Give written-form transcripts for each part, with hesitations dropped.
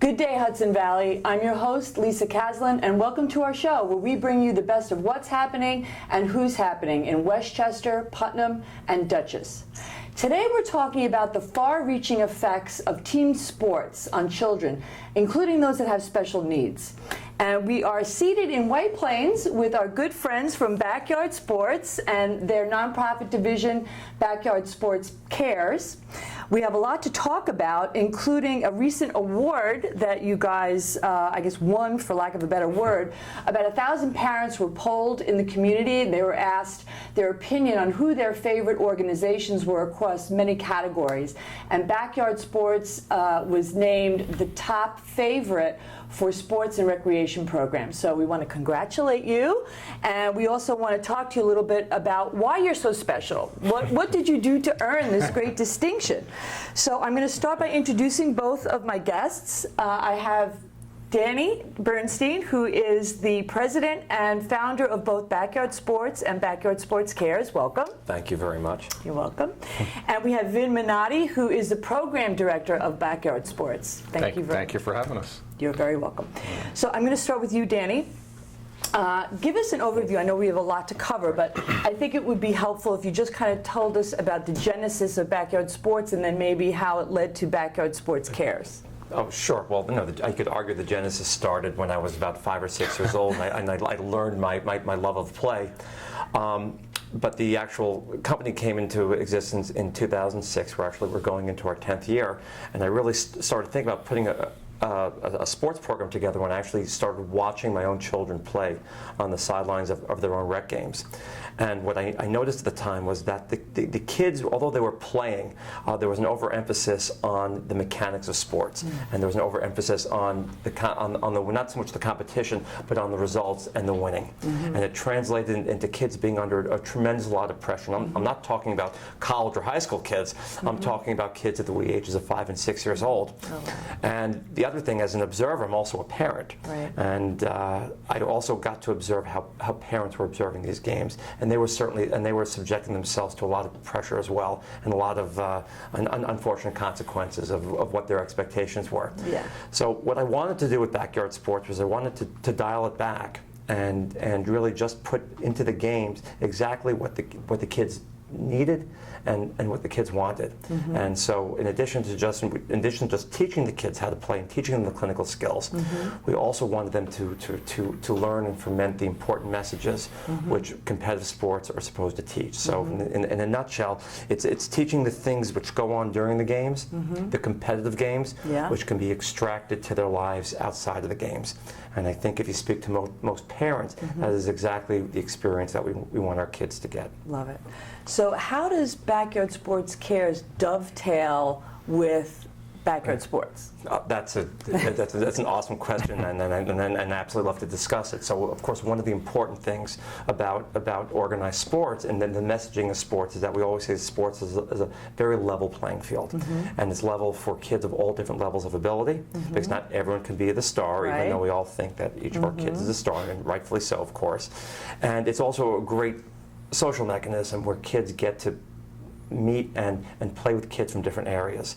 Good day, Hudson Valley. I'm your host, Lisa Caslin, and welcome to our show where we bring you the best of what's happening and who's happening in Westchester, Putnam, and Dutchess. Today we're talking about the far-reaching effects of team sports on children, including those that have special needs. And we are seated in White Plains with our good friends from Backyard Sports and their nonprofit division, Backyard Sports Cares. We have a lot to talk about, including a recent award that you guys, won, for lack of a better word. About 1,000 parents were polled in the community. They were asked their opinion on who their favorite organizations were across many categories. And Backyard Sports was named the top favorite for sports and recreation programs. So we want to congratulate you, and we also want to talk to you a little bit about why you're so special. What did you do to earn this great distinction? So I'm going to start by introducing both of my guests. I have Danny Bernstein, who is the president and founder of both Backyard Sports and Backyard Sports Cares. Welcome. Thank you very much. You're welcome. And we have Minotti, who is the program director of Backyard Sports. Thank you for having us. You're very welcome. So I'm going to start with you, Danny. Give us an overview. I know we have a lot to cover, but I think it would be helpful if you just kind of told us about the genesis of Backyard Sports and then maybe how it led to Backyard Sports Cares. Oh, sure. Well, I could argue the genesis started when I was about 5 or 6 years old, and I learned my love of play. But the actual company came into existence in 2006. We're going into our 10th year, and I really started thinking about putting a sports program together when I actually started watching my own children play on the sidelines of their own rec games. And what I noticed at the time was that the kids, although they were playing, there was an overemphasis on the mechanics of sports, and there was an overemphasis on the not so much the competition, but on the results and the winning. And it translated into kids being under a tremendous lot of pressure. And I'm not talking about college or high school kids. I'm talking about kids at the wee ages of 5 and 6 years old. Oh, wow. And the other thing, as an observer, I'm also a parent, and I also got to observe how parents were observing these games, and they were subjecting themselves to a lot of pressure as well, and a lot of unfortunate consequences of what their expectations were. Yeah. So what I wanted to do with Backyard Sports was I wanted to dial it back and really just put into the games exactly what the kids needed and what the kids wanted. And so in addition to just teaching the kids how to play and teaching them the clinical skills, we also wanted them to learn and ferment the important messages which competitive sports are supposed to teach. So in a nutshell, it's teaching the things which go on during the games, the competitive games, which can be extracted to their lives outside of the games. And I think if you speak to most parents, that is exactly the experience that we want our kids to get. Love it. So how does Backyard Sports Cares dovetail with Backyard Sports? That's an awesome question, and I absolutely love to discuss it. So, of course, one of the important things about organized sports and then the messaging of sports is that we always say sports is a very level playing field, and it's level for kids of all different levels of ability, because not everyone can be the star, even though we all think that each of our kids is a star, and rightfully so, of course. And it's also a great social mechanism where kids get to meet and play with kids from different areas.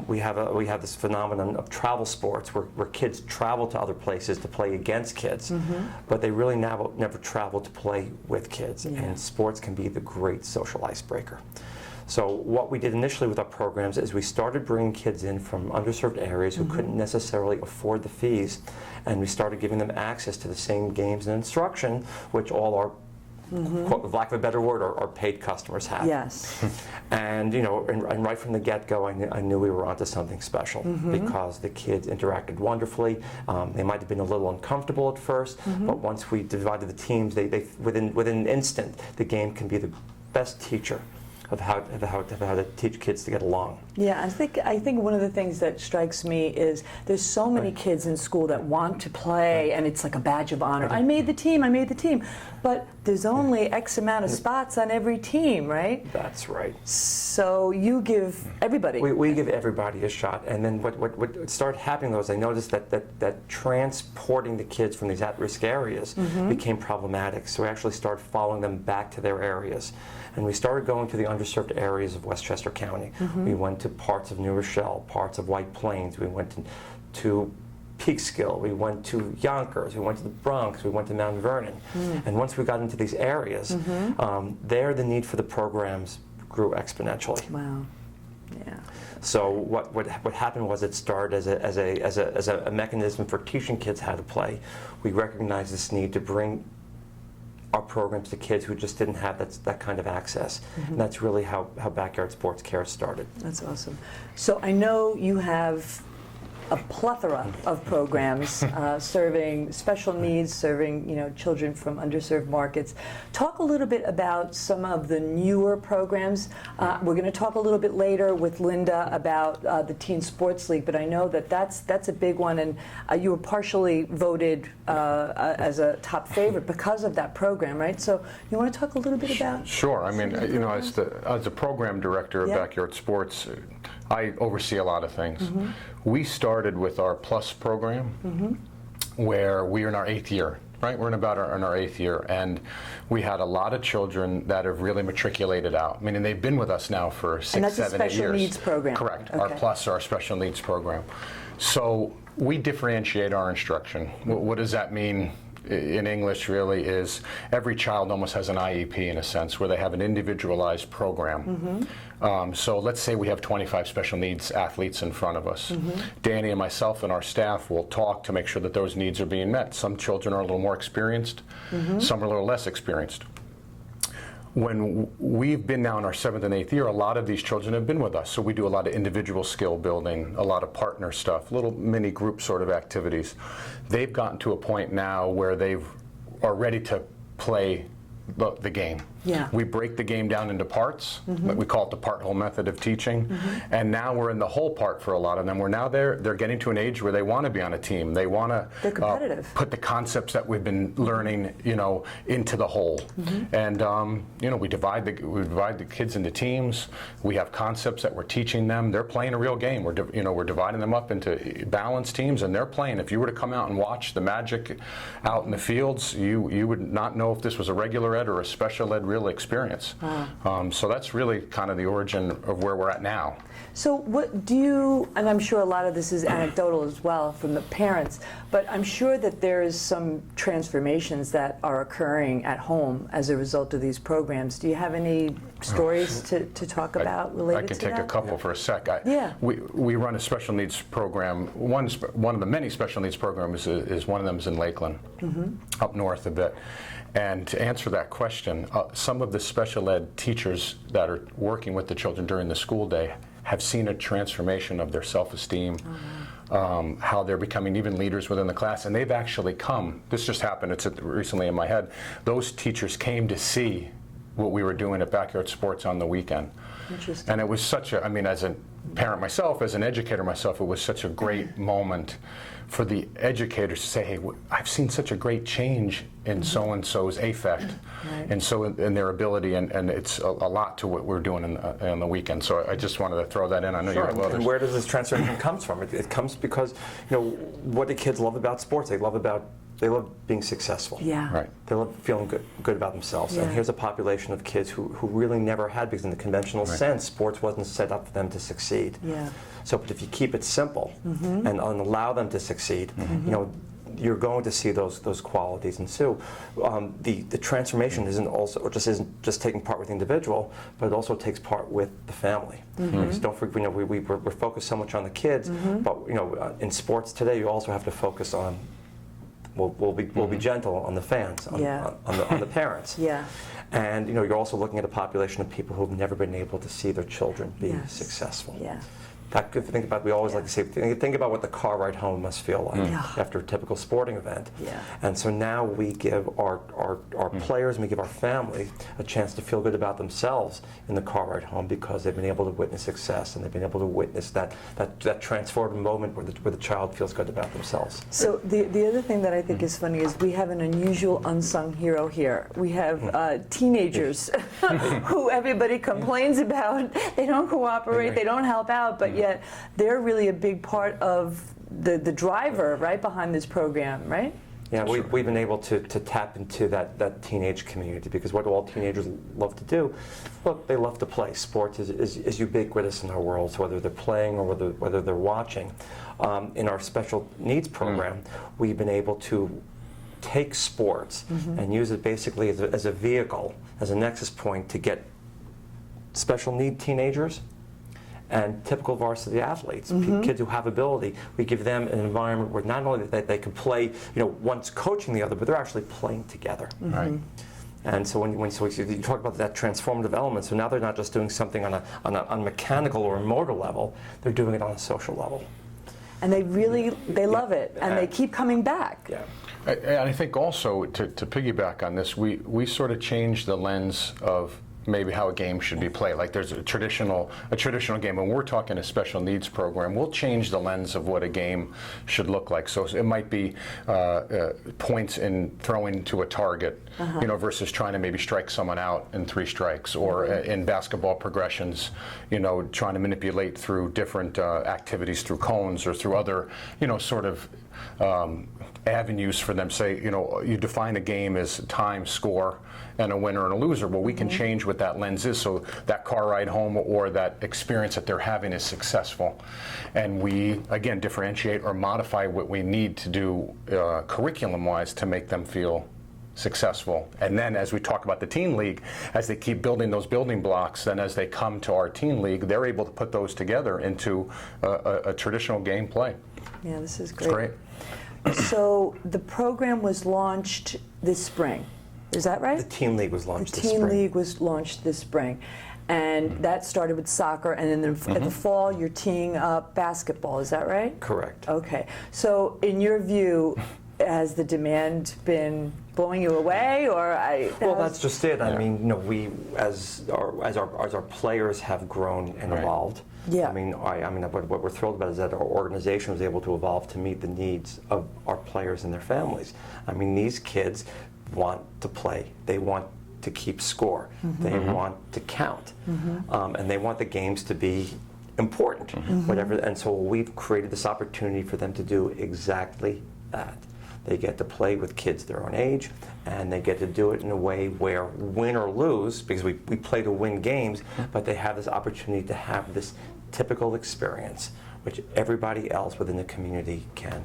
We have this phenomenon of travel sports where kids travel to other places to play against kids, but they really never travel to play with kids. And sports can be the great social icebreaker. So what we did initially with our programs is we started bringing kids in from underserved areas who couldn't necessarily afford the fees, and we started giving them access to the same games and instruction which all our quote, for lack of a better word, our paid customers have. Yes. And and right from the get-go, I knew we were onto something special because the kids interacted wonderfully. They might have been a little uncomfortable at first, but once we divided the teams, they within an instant, the game can be the best teacher of how to teach kids to get along. Yeah, I think one of the things that strikes me is there's so many kids in school that want to play, and it's like a badge of honor. I made the team, but there's only X amount of spots on every team, right? That's right. So you give everybody. We give everybody a shot, and then what started happening was I noticed that transporting the kids from these at-risk areas became problematic. So we actually started following them back to their areas. And we started going to the underserved areas of Westchester County. We went to parts of New Rochelle, parts of White Plains. We went to to Peekskill, we went to Yonkers, we went to the Bronx, we went to Mount Vernon. And once we got into these areas, there the need for the programs grew exponentially. Wow. Yeah. So what happened was it started as a mechanism for teaching kids how to play. We recognized this need to bring our programs to kids who just didn't have that kind of access. And that's really how Backyard Sports Care started. That's awesome. So I know you have a plethora of programs serving special needs, serving children from underserved markets. Talk a little bit about some of the newer programs. We're going to talk a little bit later with Linda about the Teen Sports League, but I know that's a big one, and you were partially voted as a top favorite because of that program, right? So you want to talk a little bit about? Sure. I mean, as a program director of Backyard Sports, I oversee a lot of things. We started with our Plus program, where we are in our 8th year, right? We're in our 8th year, and we had a lot of children that have really matriculated out. I mean, and they've been with us now for 6, 7, 8 years. And that's a special needs program. Correct. Okay. Our Plus, our special needs program. So we differentiate our instruction. What does that mean? In English really is every child almost has an IEP in a sense where they have an individualized program. So let's say we have 25 special needs athletes in front of us. Danny and myself and our staff will talk to make sure that those needs are being met. Some children are a little more experienced, some are a little less experienced. When we've been now in our 7th and 8th year, a lot of these children have been with us. So we do a lot of individual skill building, a lot of partner stuff, little mini group sort of activities. They've gotten to a point now where they are ready to play the game. Yeah. We break the game down into parts. We call it the part whole method of teaching. And now we're in the whole part for a lot of them. We're now they're getting to an age where they want to be on a team. They want to put the concepts that we've been learning, into the whole. And we divide the kids into teams. We have concepts that we're teaching them. They're playing a real game. We're dividing them up into balanced teams, and they're playing. If you were to come out and watch the magic out in the fields, you would not know if this was a regular ed or a special ed real experience. So that's really kind of the origin of where we're at now. So what do you, and I'm sure a lot of this is anecdotal as well from the parents, but I'm sure that there is some transformations that are occurring at home as a result of these programs. Do you have any stories to talk about related to that? I can take a couple for a sec. We run a special needs program. One of the many special needs programs is one of them is in Lakeland, up north a bit. And to answer that question, some of the special ed teachers that are working with the children during the school day have seen a transformation of their self-esteem, how they're becoming even leaders within the class. And they've actually come, this just happened, it's recently in my head, those teachers came to see what we were doing at Backyard Sports on the weekend. Interesting. And it was as a parent myself, as an educator myself, it was such a great moment for the educators to say, hey, I've seen such a great change in so-and-so's affect, and so in their ability, and it's a lot to what we're doing on the weekend. So I just wanted to throw that in. I know you have others. And where does this transformation come from? It comes because, what do kids love about sports? They love being successful. Yeah. Right. They love feeling good about themselves. Yeah. And here's a population of kids who really never had, because in the conventional sense, sports wasn't set up for them to succeed. Yeah. So, but if you keep it simple and allow them to succeed, you're going to see those qualities ensue. The transformation isn't just taking part with the individual, but it also takes part with the family. Because don't forget, we're focused so much on the kids, but in sports today, you also have to focus on. We'll be gentle on the fans, on the parents. Yeah. And you're also looking at a population of people who've never been able to see their children be successful. Yeah. If you think about, we always like to say, think about what the car ride home must feel like after a typical sporting event. Yeah. And so now we give our players and we give our family a chance to feel good about themselves in the car ride home, because they've been able to witness success, and they've been able to witness that transformative moment where the child feels good about themselves. So the other thing that I think is funny is we have an unusual unsung hero here. We have teenagers who everybody complains about. They don't cooperate, they don't help out, but yet they're really a big part of the driver right behind this program, right? Yeah, we've been able to tap into that teenage community, because what do all teenagers love to do? Look, they love to play. Sports is ubiquitous in our worlds, whether they're playing or whether they're watching. In our special needs program, we've been able to take sports and use it basically as a vehicle, as a nexus point to get special need teenagers and typical varsity athletes, kids who have ability. We give them an environment where not only that they can play, one's coaching the other, but they're actually playing together. Right. And so when you talk about that transformative element, so now they're not just doing something on a mechanical or a motor level, they're doing it on a social level. And they love it, and they keep coming back. Yeah. And I think also, to piggyback on this, we sort of changed the lens of maybe how a game should be played. Like there's a traditional game, and we're talking a special needs program. We'll change the lens of what a game should look like. So it might be points in throwing to a target, versus trying to maybe strike someone out in 3 strikes, or in basketball progressions, trying to manipulate through different activities, through cones or through other, sort of avenues for them. Say, you define a game as time, score, and a winner and a loser. Well, we can change what that lens is, so that car ride home or that experience that they're having is successful. And we, again, differentiate or modify what we need to do curriculum-wise to make them feel successful. And then as we talk about the teen league, as they keep building those building blocks, then as they come to our teen league, they're able to put those together into a traditional gameplay. Yeah, this is great. It's great. So the program was launched this spring. Is that right? The Teen League was launched this spring. The Teen League was launched this spring. And that started with soccer, and then in the fall you're teeing up basketball. Is that right? Correct. Okay. So in your view, has the demand been blowing you away, or Well, that's just it. I mean, we as our players have grown and evolved. Yeah. I mean, what we're thrilled about is that our organization was able to evolve to meet the needs of our players and their families. I mean, these kids want to play. They want to keep score. They want to count, and they want the games to be important. Whatever. And so we've created this opportunity for them to do exactly that. They get to play with kids their own age, and they get to do it in a way where, win or lose, because we play to win games, but they have this opportunity to have this typical experience, which everybody else within the community can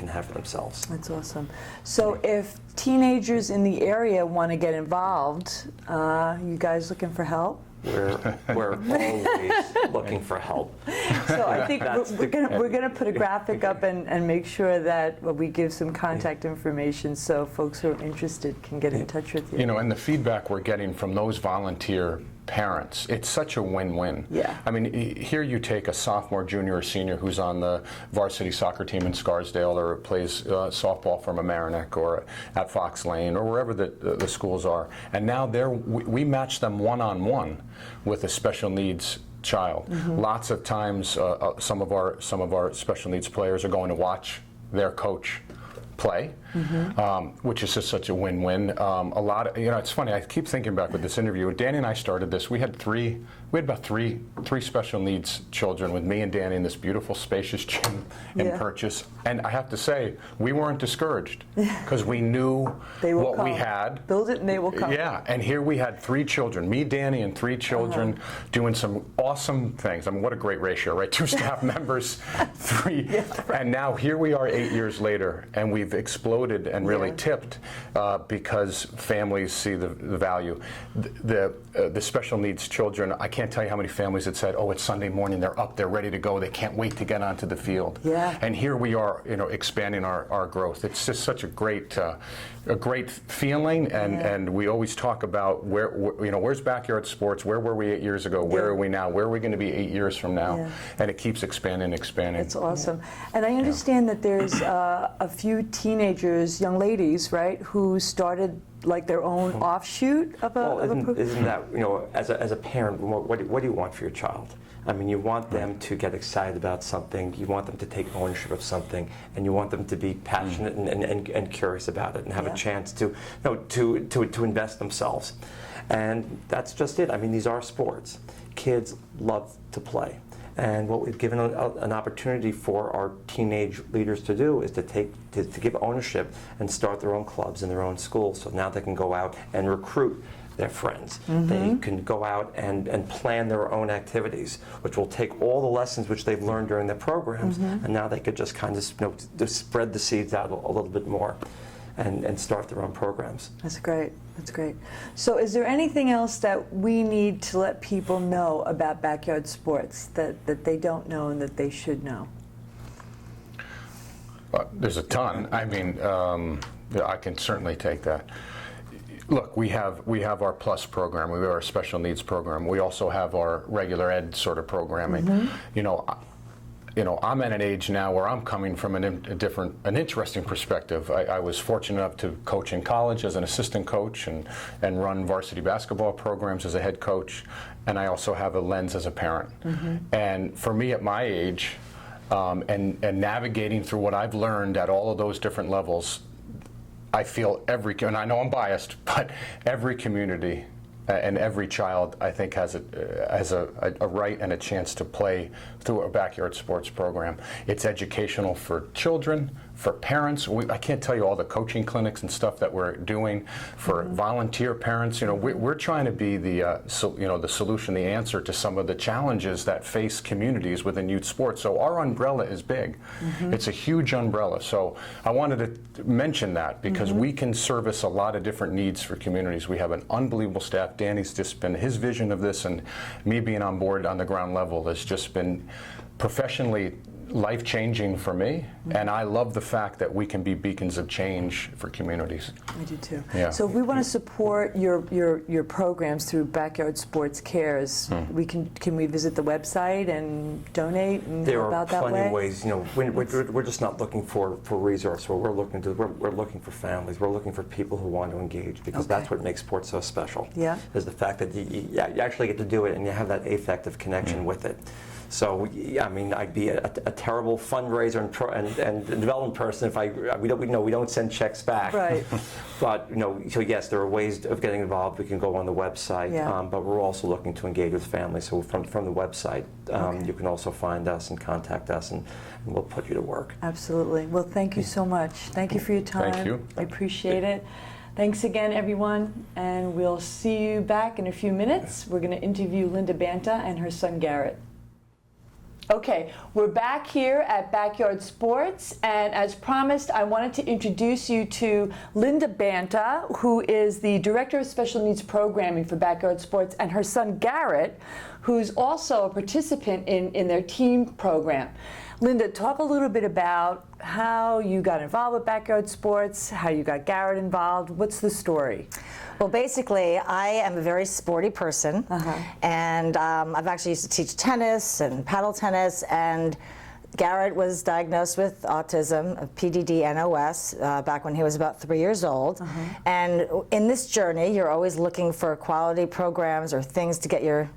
have for themselves. That's awesome. So if teenagers in the area want to get involved, you guys looking for help? We're always looking for help. So I think we're gonna put a graphic up and make sure that we give some contact information so folks who are interested can get in touch with you. And the feedback we're getting from those volunteer parents, it's such a win-win. Yeah. I mean, here you take a sophomore, junior, or senior who's on the varsity soccer team in Scarsdale, or plays softball from Mamaroneck or at Fox Lane or wherever the schools are, and now we match them one-on-one with a special needs child. Lots of times, some of our special needs players are going to watch their coach play, which is just such a win-win. A lot of, it's funny, I keep thinking back with this interview. When Danny and I started this, we had about three special needs children with me and Danny in this beautiful spacious gym in Purchase. And I have to say, we weren't discouraged, because we knew what we had. Build it and they will come. Yeah, and here we had 3 children, me, Danny, and 3 children doing some awesome things. I mean, what a great ratio, right? 2 staff members, 3. Yeah, right. And now here we are 8 years later, and we've exploded and really tipped because families see the value. The special needs children, I can't tell you how many families that said, oh, it's Sunday morning, they're up, they're ready to go, they can't wait to get onto the field. Yeah. And here we are, expanding our growth. It's just such a great feeling, and we always talk about where's backyard sports, where were we 8 years ago, where are we now, where are we going to be 8 years from now, and it keeps expanding. That's awesome. And I understand that there's a few teenagers, young ladies, right, who started like their own offshoot of a program? Isn't that, as a parent, what do you want for your child? I mean, you want them to get excited about something, you want them to take ownership of something, and you want them to be passionate and curious about it, and have a chance to invest themselves. And that's just it. I mean, these are sports. Kids love to play. And what we've given an opportunity for our teenage leaders to do is to give ownership and start their own clubs in their own schools. So now they can go out and recruit their friends. They can go out and plan their own activities, which will take all the lessons which they've learned during their programs, and now they could just kind of just spread the seeds out a little bit more and start their own programs. That's great. That's great. So is there anything else that we need to let people know about backyard sports that they don't know and that they should know? There's a ton. I mean, yeah, I can certainly take that. Look, we have our Plus program. We have our special needs program. We also have our regular ed sort of programming. I'm at an age now where I'm coming from an interesting perspective. I was fortunate enough to coach in college as an assistant coach and run varsity basketball programs as a head coach, and I also have a lens as a parent. And for me at my age, and navigating through what I've learned at all of those different levels, I feel and I know I'm biased, but every community and every child, I think, has a right and a chance to play through a backyard sports program. It's educational for children, for parents. I can't tell you all the coaching clinics and stuff that we're doing for volunteer parents. We're trying to be the solution, the answer to some of the challenges that face communities within youth sports. So our umbrella is big. It's a huge umbrella. So I wanted to mention that because we can service a lot of different needs for communities. We have an unbelievable staff. Danny's just been, his vision of this and me being on board on the ground level has just been professionally life-changing for me, and I love the fact that we can be beacons of change for communities. I do too. Yeah. So if we want to support your programs through Backyard Sports Cares, can we visit the website and donate and help out that way? There are plenty of ways. We're just not looking for resources. We're looking for families. We're looking for people who want to engage, because that's what makes sports so special. Yeah. Is the fact that you actually get to do it and you have that affective connection with it. So, I mean, I'd be a terrible fundraiser and development person if we don't send checks back. Right. But so yes, there are ways of getting involved. We can go on the website, but we're also looking to engage with families. So from the website, you can also find us and contact us, and we'll put you to work. Absolutely. Well, thank you so much. Thank you for your time. Thank you. I appreciate it. Thanks again, everyone, and we'll see you back in a few minutes. We're going to interview Linda Banta and her son Garrett. Okay, we're back here at Backyard Sports, and as promised, I wanted to introduce you to Linda Banta, who is the Director of Special Needs Programming for Backyard Sports, and her son Garrett, who's also a participant in their team program. Linda, talk a little bit about how you got involved with Backyard Sports, how you got Garrett involved. What's the story? Well, basically, I am a very sporty person, and I've actually used to teach tennis and paddle tennis, and Garrett was diagnosed with autism, PDD-NOS, back when he was about 3 years old. And in this journey, you're always looking for quality programs or things to get your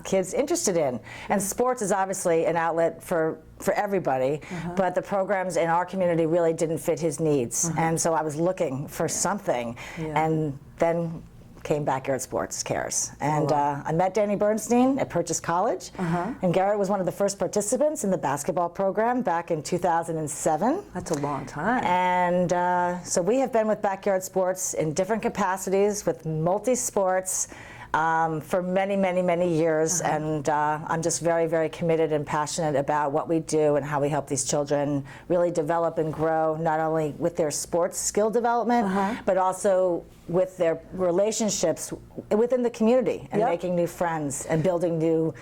kids interested in. And sports is obviously an outlet for everybody, but the programs in our community really didn't fit his needs. And so I was looking for something, and then came Backyard Sports Cares. And I met Danny Bernstein at Purchase College, and Garrett was one of the first participants in the basketball program back in 2007. That's a long time. And so we have been with Backyard Sports in different capacities with multi-sports for many, many, many years, and I'm just very, very committed and passionate about what we do and how we help these children really develop and grow, not only with their sports skill development, but also with their relationships within the community and making new friends and building new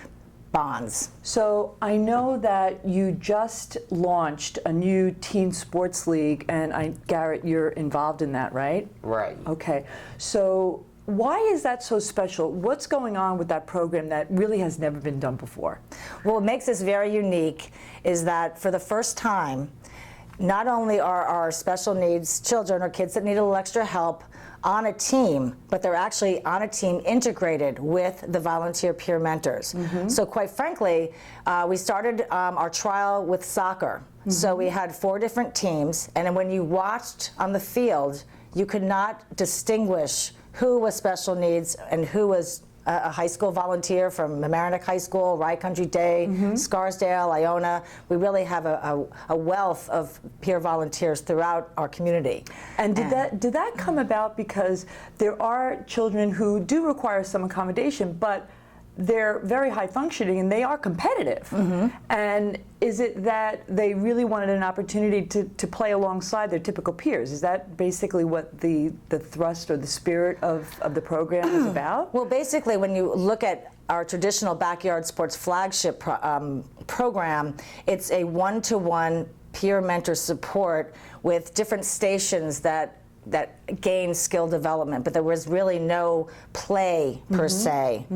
bonds. So I know that you just launched a new teen sports league, and Garrett, you're involved in that, right? Right. Okay. So why is that so special? What's going on with that program that really has never been done before? Well, what makes this very unique is that for the first time, not only are our special needs children or kids that need a little extra help on a team, but they're actually on a team integrated with the volunteer peer mentors. So quite frankly, we started our trial with soccer. So we had 4 different teams, and when you watched on the field, you could not distinguish who was special needs and who was a high school volunteer from Mamaroneck High School, Rye Country Day, Scarsdale, Iona. We really have a wealth of peer volunteers throughout our community. And did that come about because there are children who do require some accommodation, but they're very high functioning and they are competitive? And is it that they really wanted an opportunity to play alongside their typical peers? Is that basically what the thrust or the spirit of the program is about? Well, basically, when you look at our traditional backyard sports flagship program, it's a one-to-one peer mentor support with different stations that gain skill development, but there was really no play per se.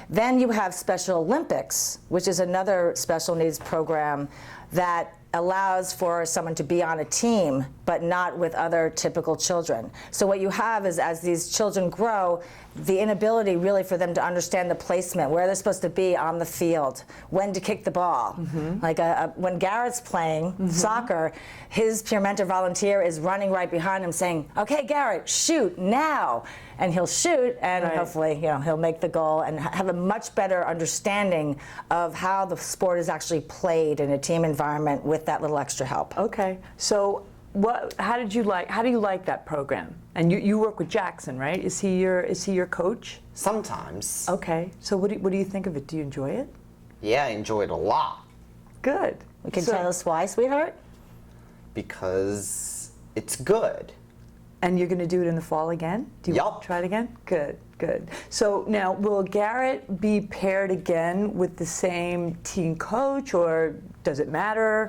Then you have Special Olympics, which is another special needs program that allows for someone to be on a team, but not with other typical children. So what you have is, as these children grow, the inability really for them to understand the placement, where they're supposed to be on the field, when to kick the ball. Like when Garrett's playing soccer, his peer mentor volunteer is running right behind him saying, okay, Garrett, shoot now. And he'll shoot, and hopefully, he'll make the goal and have a much better understanding of how the sport is actually played in a team environment with that little extra help. Okay, so how do you like that program? And you work with Jackson, right? Is he your coach? Sometimes. Okay, so what do you think of it? Do you enjoy it? Yeah, I enjoy it a lot. Good. Can you tell us why, sweetheart? Because it's good. And you're going to do it in the fall again? Do you want to try it again? Good, good. So now, will Garrett be paired again with the same team coach, or does it matter?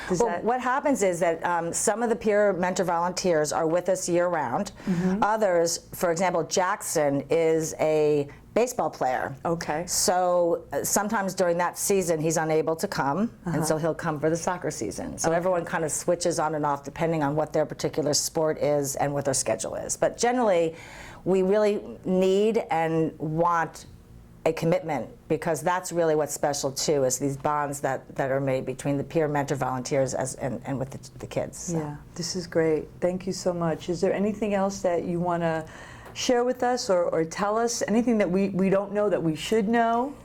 What happens is that some of the peer mentor volunteers are with us year-round. Others, for example, Jackson is a baseball player. Okay. So sometimes during that season he's unable to come, and so he'll come for the soccer season. So everyone kind of switches on and off depending on what their particular sport is and what their schedule is. But generally, we really need and want a commitment, because that's really what's special too, is these bonds that are made between the peer mentor volunteers and with the kids. So. Yeah, this is great. Thank you so much. Is there anything else that you want to share with us or tell us? Anything that we don't know that we should know?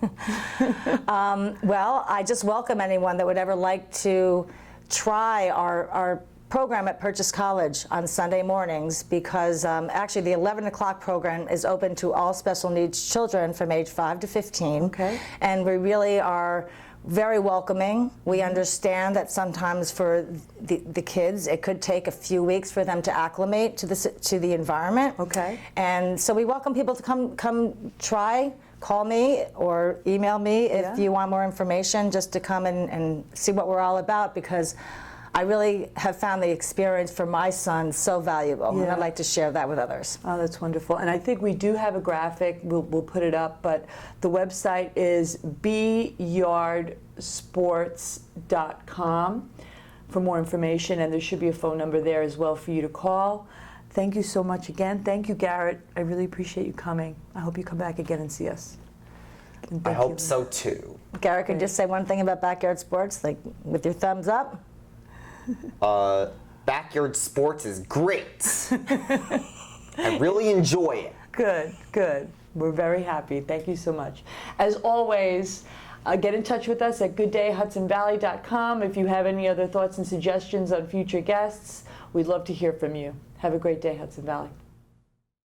Well, I just welcome anyone that would ever like to try our program at Purchase College on Sunday mornings, because actually the 11 o'clock program is open to all special needs children from age 5 to 15. Okay. And we really are very welcoming. We understand that sometimes for the kids, it could take a few weeks for them to acclimate to the environment. Okay. And so we welcome people to come try. Call me or email me if you want more information, just to come and see what we're all about, because I really have found the experience for my son so valuable, and I'd like to share that with others. Oh, that's wonderful. And I think we do have a graphic. We'll put it up, but the website is byardsports.com for more information, and there should be a phone number there as well for you to call. Thank you so much again. Thank you, Garrett. I really appreciate you coming. I hope you come back again and see us. I hope so too. Garrett, could just say one thing about backyard sports, like with your thumbs up? Backyard sports is great. I really enjoy it. Good, good. We're very happy. Thank you so much. As always, get in touch with us at gooddayhudsonvalley.com if you have any other thoughts and suggestions on future guests. We'd love to hear from you. Have a great day, Hudson Valley.